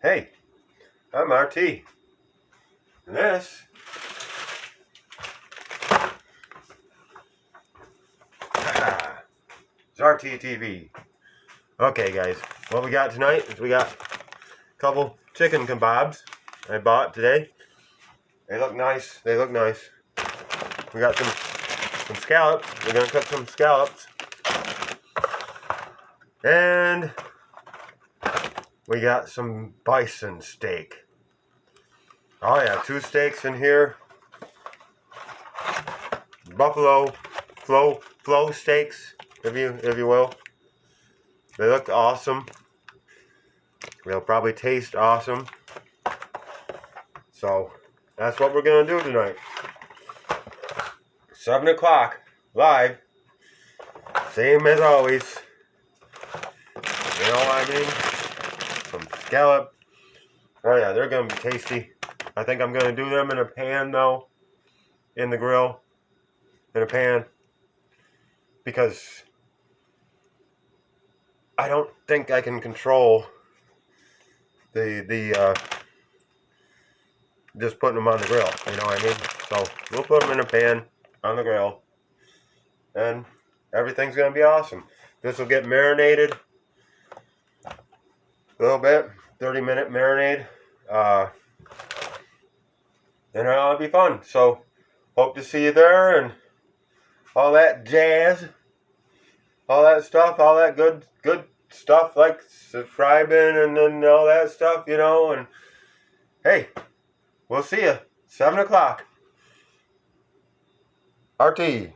Hey, I'm RT. And this is RT TV. Okay, guys, what we got tonight is we got a couple chicken kebabs I bought today. They look nice. They look nice. We got some scallops. We're gonna cook some scallops. And we got some bison steak. Oh yeah, 2 steaks in here. Buffalo flow steaks, if you will. They look awesome. They'll probably taste awesome. So that's what we're gonna do tonight. 7 o'clock live. Same as always. You know what I mean? Some scallop. Oh yeah, they're gonna be tasty. I think I'm gonna do them in a pan though. In the grill. In a pan. Because I don't think I can control the just putting them on the grill, you know what I mean? So we'll put them in a pan on the grill, and everything's gonna be awesome. This will get marinated a little bit, 30-minute marinade, and it'll be fun. So hope to see you there, and all that jazz, all that stuff, all that good stuff like subscribing and then all that stuff, you know. And hey, we'll see you 7 o'clock. RT. There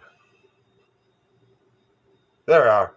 we are.